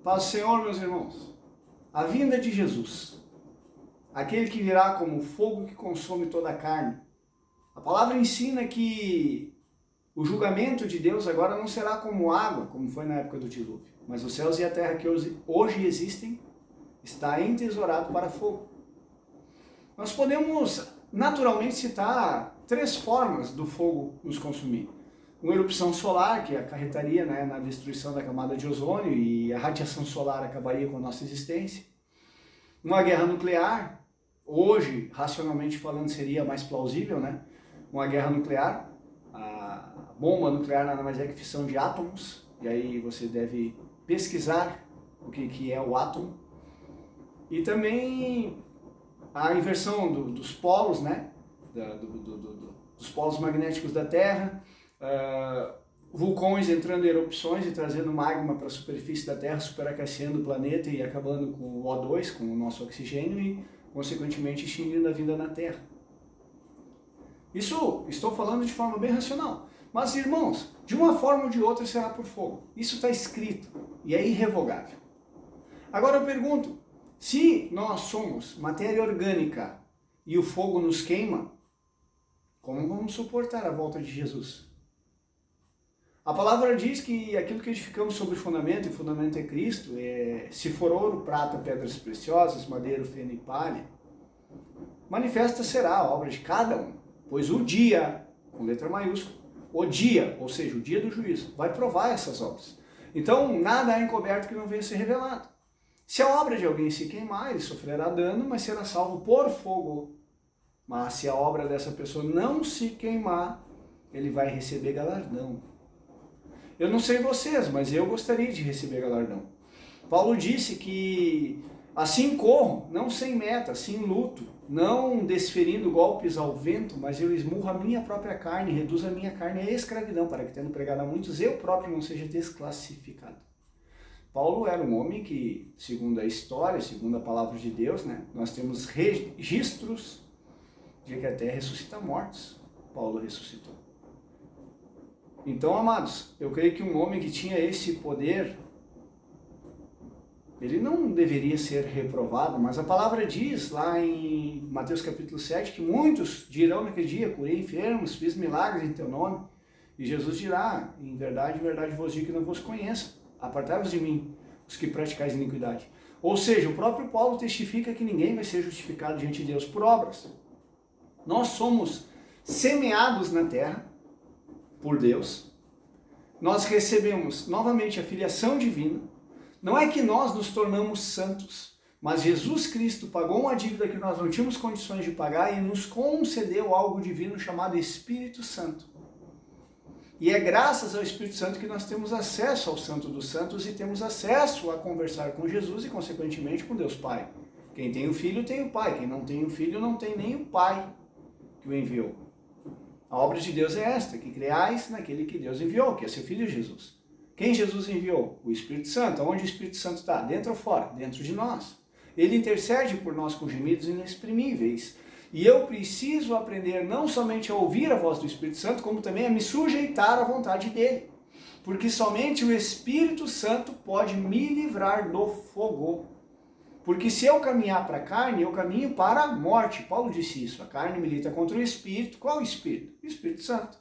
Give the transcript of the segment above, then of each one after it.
Paz do Senhor, meus irmãos. A vinda de Jesus, aquele que virá como fogo que consome toda a carne. A palavra ensina que o julgamento de Deus agora não será como água, como foi na época do dilúvio, mas os céus e a terra que hoje existem está entesourado para fogo. Nós podemos naturalmente citar três formas do fogo nos consumir. Uma erupção solar, que acarretaria na destruição da camada de ozônio e a radiação solar acabaria com a nossa existência. Uma guerra nuclear, hoje, racionalmente falando, seria mais plausível, Uma guerra nuclear, a bomba nuclear nada mais é que fissão de átomos, e aí você deve pesquisar o que é o átomo. E também a inversão dos polos, dos polos magnéticos da Terra, vulcões entrando em erupções e trazendo magma para a superfície da Terra, superaquecendo o planeta e acabando com o O2, com o nosso oxigênio e, consequentemente, extinguindo a vida na Terra. Isso estou falando de forma bem racional. Mas, irmãos, de uma forma ou de outra será por fogo. Isso está escrito e é irrevogável. Agora eu pergunto, se nós somos matéria orgânica e o fogo nos queima, como vamos suportar a volta de Jesus? A palavra diz que aquilo que edificamos sobre fundamento, e o fundamento é Cristo, se for ouro, prata, pedras preciosas, madeira, feno e palha, manifesta será a obra de cada um, pois o dia, com letra maiúscula, o dia, ou seja, o dia do juízo, vai provar essas obras. Então, nada há encoberto que não venha a ser revelado. Se a obra de alguém se queimar, ele sofrerá dano, mas será salvo por fogo. Mas se a obra dessa pessoa não se queimar, ele vai receber galardão. Eu não sei vocês, mas eu gostaria de receber galardão. Paulo disse que assim corro, não sem meta, assim luto, não desferindo golpes ao vento, mas eu esmurro a minha própria carne, reduzo a minha carne à escravidão, para que, tendo pregado a muitos, eu próprio não seja desclassificado. Paulo era um homem que, segundo a história, segundo a palavra de Deus, nós temos registros de que até ressuscita mortos. Paulo ressuscitou. Então, amados, eu creio que um homem que tinha esse poder, ele não deveria ser reprovado, mas a palavra diz lá em Mateus capítulo 7 que muitos dirão naquele dia: curei enfermos, fiz milagres em teu nome. E Jesus dirá: em verdade vos digo que não vos conheço. Apartai-vos de mim, os que praticais iniquidade. Ou seja, o próprio Paulo testifica que ninguém vai ser justificado diante de Deus por obras. Nós somos semeados na terra por Deus. Nós recebemos novamente a filiação divina. Não é que nós nos tornamos santos, mas Jesus Cristo pagou uma dívida que nós não tínhamos condições de pagar e nos concedeu algo divino chamado Espírito Santo. E é graças ao Espírito Santo que nós temos acesso ao Santo dos Santos e temos acesso a conversar com Jesus e, consequentemente, com Deus Pai. Quem tem o Filho tem o Pai, quem não tem o Filho não tem nem o Pai que o enviou. A obra de Deus é esta, que creais naquele que Deus enviou, que é seu Filho Jesus. Quem Jesus enviou? O Espírito Santo. Onde o Espírito Santo está? Dentro ou fora? Dentro de nós. Ele intercede por nós com gemidos inexprimíveis. E eu preciso aprender não somente a ouvir a voz do Espírito Santo, como também a me sujeitar à vontade dele. Porque somente o Espírito Santo pode me livrar do fogo. Porque se eu caminhar para a carne, eu caminho para a morte. Paulo disse isso. A carne milita contra o Espírito. Qual o Espírito? O Espírito Santo.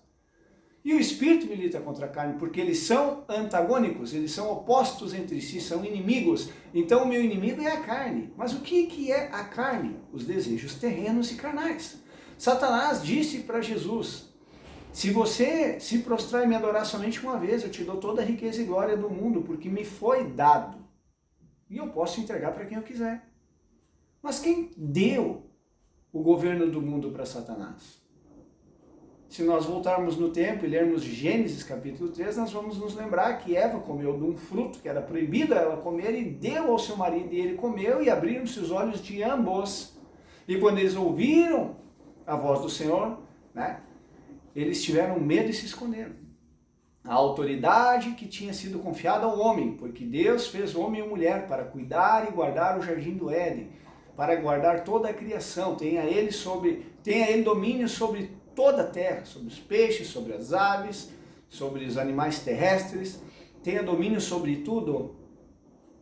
E o Espírito milita contra a carne, porque eles são antagônicos, eles são opostos entre si, são inimigos. Então o meu inimigo é a carne. Mas o que é a carne? Os desejos terrenos e carnais. Satanás disse para Jesus: se você se prostrar e me adorar somente uma vez, eu te dou toda a riqueza e glória do mundo, porque me foi dado. E eu posso entregar para quem eu quiser. Mas quem deu o governo do mundo para Satanás? Se nós voltarmos no tempo e lermos Gênesis capítulo 3, nós vamos nos lembrar que Eva comeu de um fruto que era proibido ela comer e deu ao seu marido, e ele comeu, e abriram-se os olhos de ambos. E quando eles ouviram a voz do Senhor, eles tiveram medo e se esconderam. A autoridade que tinha sido confiada ao homem, porque Deus fez homem e mulher para cuidar e guardar o jardim do Éden, para guardar toda a criação, tenha ele domínio sobre toda a terra, sobre os peixes, sobre as aves, sobre os animais terrestres, tenha domínio sobre tudo.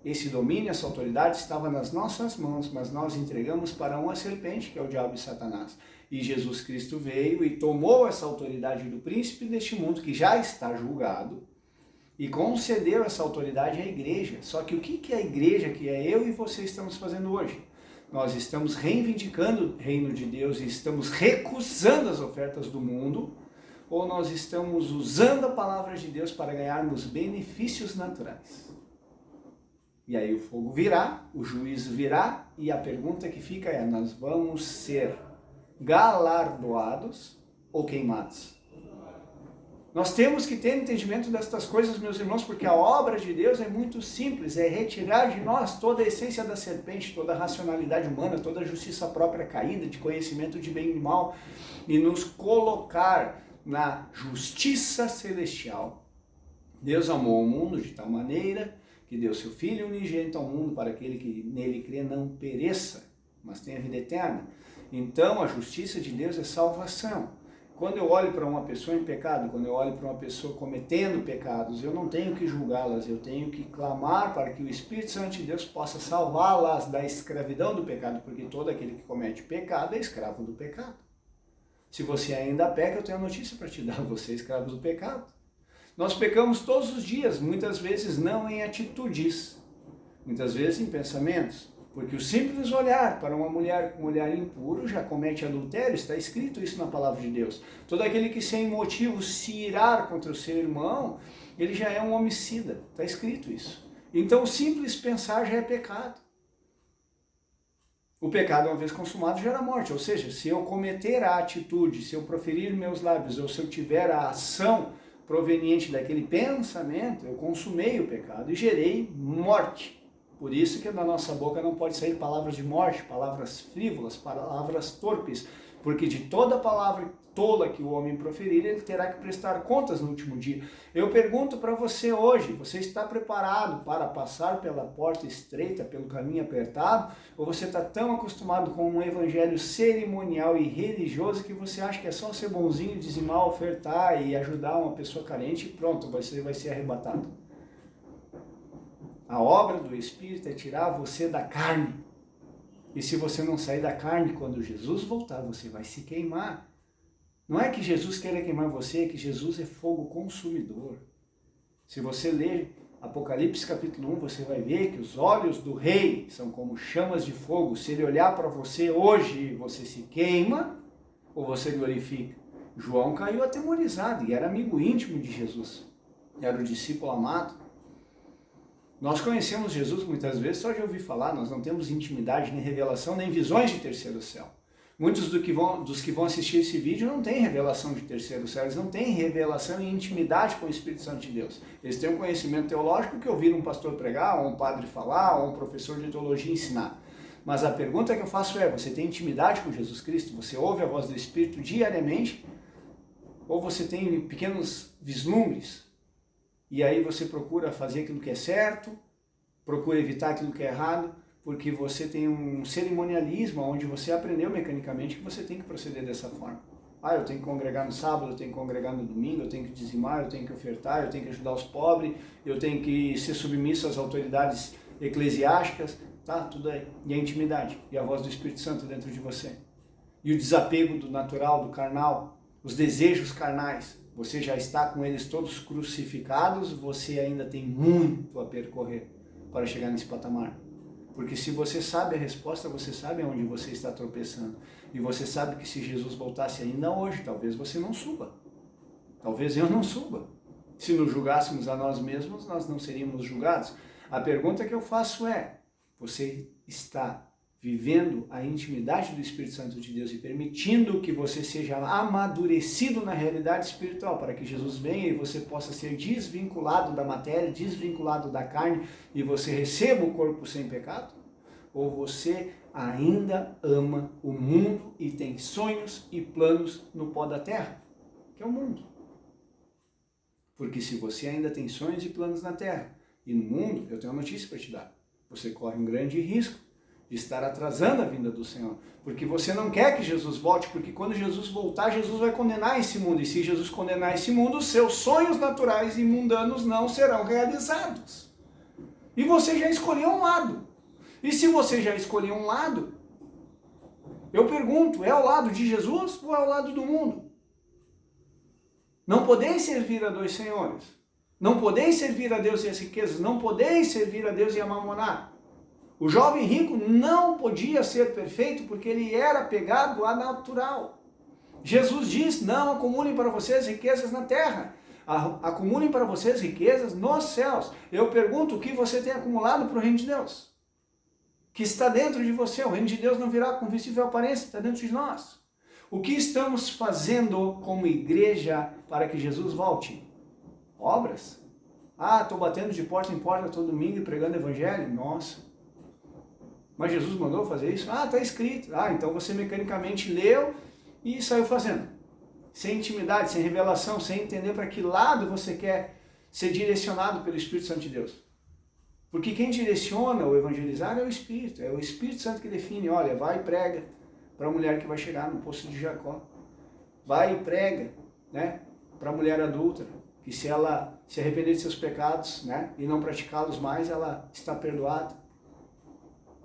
esse domínio, essa autoridade estava nas nossas mãos, mas nós entregamos para uma serpente, que é o diabo e Satanás. E Jesus Cristo veio e tomou essa autoridade do príncipe deste mundo, que já está julgado, e concedeu essa autoridade à igreja. Só que o que é a igreja, que é eu e você estamos fazendo hoje? Nós estamos reivindicando o reino de Deus e estamos recusando as ofertas do mundo, ou nós estamos usando a palavra de Deus para ganharmos benefícios naturais? E aí o fogo virá, o juízo virá, e a pergunta que fica é, nós vamos ser galardoados ou queimados? Nós temos que ter entendimento destas coisas, meus irmãos, porque a obra de Deus é muito simples, é retirar de nós toda a essência da serpente, toda a racionalidade humana, toda a justiça própria caída, de conhecimento de bem e mal, e nos colocar na justiça celestial. Deus amou o mundo de tal maneira que deu seu Filho unigênito ao mundo para aquele que nele crê não pereça, mas tenha vida eterna. Então a justiça de Deus é salvação. Quando eu olho para uma pessoa em pecado, quando eu olho para uma pessoa cometendo pecados, eu não tenho que julgá-las, eu tenho que clamar para que o Espírito Santo de Deus possa salvá-las da escravidão do pecado, porque todo aquele que comete pecado é escravo do pecado. Se você ainda peca, eu tenho a notícia para te dar, você é escravo do pecado. Nós pecamos todos os dias, muitas vezes não em atitudes, muitas vezes em pensamentos. Porque o simples olhar para uma mulher com um olhar impuro já comete adultério, está escrito isso na palavra de Deus. Todo aquele que sem motivo se irar contra o seu irmão, ele já é um homicida, está escrito isso. Então o simples pensar já é pecado. O pecado, uma vez consumado, gera morte, ou seja, se eu cometer a atitude, se eu proferir meus lábios, ou se eu tiver a ação proveniente daquele pensamento, eu consumei o pecado e gerei morte. Por isso que da nossa boca não pode sair palavras de morte, palavras frívolas, palavras torpes, porque de toda palavra tola que o homem proferir, ele terá que prestar contas no último dia. Eu pergunto para você hoje, você está preparado para passar pela porta estreita, pelo caminho apertado, ou você está tão acostumado com um evangelho cerimonial e religioso que você acha que é só ser bonzinho, dizimar, ofertar e ajudar uma pessoa carente e pronto, você vai ser arrebatado? A obra do Espírito é tirar você da carne. E se você não sair da carne, quando Jesus voltar, você vai se queimar. Não é que Jesus queira queimar você, é que Jesus é fogo consumidor. Se você ler Apocalipse capítulo 1, você vai ver que os olhos do rei são como chamas de fogo. Se ele olhar para você hoje, você se queima ou você glorifica. João caiu atemorizado e era amigo íntimo de Jesus. Era o discípulo amado. Nós conhecemos Jesus muitas vezes só de ouvir falar, nós não temos intimidade, nem revelação, nem visões de terceiro céu. Muitos dos que vão assistir esse vídeo não têm revelação de terceiro céu, eles não têm revelação e intimidade com o Espírito Santo de Deus. Eles têm um conhecimento teológico que ouviram um pastor pregar, ou um padre falar, ou um professor de teologia ensinar. Mas a pergunta que eu faço é, você tem intimidade com Jesus Cristo? Você ouve a voz do Espírito diariamente? Ou você tem pequenos vislumbres? E aí você procura fazer aquilo que é certo, procura evitar aquilo que é errado, porque você tem um cerimonialismo onde você aprendeu mecanicamente que você tem que proceder dessa forma. Ah, eu tenho que congregar no sábado, eu tenho que congregar no domingo, eu tenho que dizimar, eu tenho que ofertar, eu tenho que ajudar os pobres, eu tenho que ser submisso às autoridades eclesiásticas, tá? Tudo aí. E a intimidade, e a voz do Espírito Santo dentro de você. E o desapego do natural, do carnal, os desejos carnais. Você já está com eles todos crucificados, você ainda tem muito a percorrer para chegar nesse patamar. Porque se você sabe a resposta, você sabe aonde você está tropeçando. E você sabe que se Jesus voltasse ainda hoje, talvez você não suba. Talvez eu não suba. Se nos julgássemos a nós mesmos, nós não seríamos julgados. A pergunta que eu faço é, você está vivendo a intimidade do Espírito Santo de Deus e permitindo que você seja amadurecido na realidade espiritual, para que Jesus venha e você possa ser desvinculado da matéria, desvinculado da carne e você receba o corpo sem pecado? Ou você ainda ama o mundo e tem sonhos e planos no pó da terra, que é o mundo? Porque se você ainda tem sonhos e planos na terra e no mundo, eu tenho uma notícia para te dar. Você corre um grande risco de estar atrasando a vinda do Senhor, porque você não quer que Jesus volte, porque quando Jesus voltar, Jesus vai condenar esse mundo, e se Jesus condenar esse mundo, os seus sonhos naturais e mundanos não serão realizados. E você já escolheu um lado. E se você já escolheu um lado, eu pergunto, é o lado de Jesus ou é o lado do mundo? Não podeis servir a dois senhores. Não podeis servir a Deus e as riquezas. Não podeis servir a Deus e a mamonar. O jovem rico não podia ser perfeito porque ele era pegado à natural. Jesus diz, não acumulem para vocês riquezas na terra. Acumulem para vocês riquezas nos céus. Eu pergunto, o que você tem acumulado para o reino de Deus? Que está dentro de você. O reino de Deus não virá com visível aparência, está dentro de nós. O que estamos fazendo como igreja para que Jesus volte? Obras? Estou batendo de porta em porta todo domingo e pregando evangelho? Nossa. Mas Jesus mandou fazer isso? Está escrito. Então você mecanicamente leu e saiu fazendo. Sem intimidade, sem revelação, sem entender para que lado você quer ser direcionado pelo Espírito Santo de Deus. Porque quem direciona o evangelizar é o Espírito Santo que define, olha, vai e prega para a mulher que vai chegar no poço de Jacó. Vai e prega, né, para a mulher adúltera, que se ela se arrepender de seus pecados, né, e não praticá-los mais, ela está perdoada.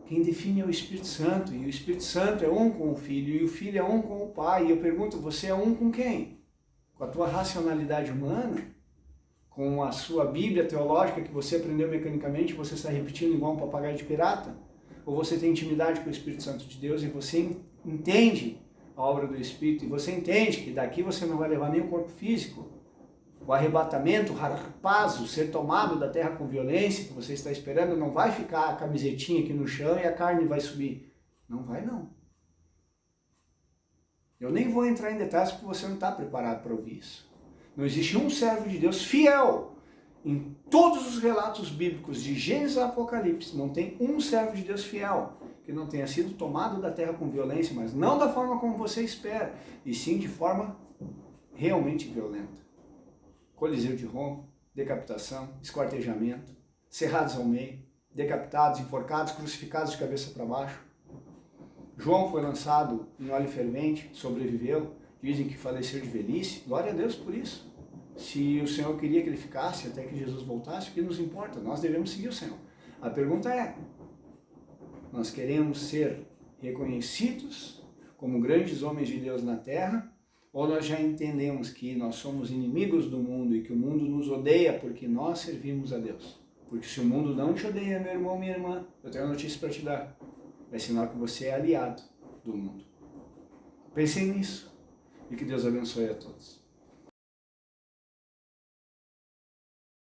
Quem define é o Espírito Santo, e o Espírito Santo é um com o Filho, e o Filho é um com o Pai. E eu pergunto, você é um com quem? Com a tua racionalidade humana? Com a sua Bíblia teológica que você aprendeu mecanicamente, você está repetindo igual um papagaio de pirata? Ou você tem intimidade com o Espírito Santo de Deus e você entende a obra do Espírito, e você entende que daqui você não vai levar nem o corpo físico, o arrebatamento, o harpazo, ser tomado da terra com violência, que você está esperando, não vai ficar a camisetinha aqui no chão e a carne vai subir. Não vai, não. Eu nem vou entrar em detalhes porque você não está preparado para ouvir isso. Não existe um servo de Deus fiel. Em todos os relatos bíblicos, de Gênesis a Apocalipse, não tem um servo de Deus fiel que não tenha sido tomado da terra com violência, mas não da forma como você espera, e sim de forma realmente violenta. Coliseu de Roma, decapitação, esquartejamento, cerrados ao meio, decapitados, enforcados, crucificados de cabeça para baixo. João foi lançado em óleo fervente, sobreviveu, dizem que faleceu de velhice, glória a Deus por isso. Se o Senhor queria que ele ficasse até que Jesus voltasse, o que nos importa? Nós devemos seguir o Senhor. A pergunta é, nós queremos ser reconhecidos como grandes homens de Deus na terra, ou nós já entendemos que nós somos inimigos do mundo e que o mundo nos odeia porque nós servimos a Deus? Porque se o mundo não te odeia, meu irmão, minha irmã, eu tenho uma notícia para te dar. É sinal que você é aliado do mundo. Pensem nisso e que Deus abençoe a todos.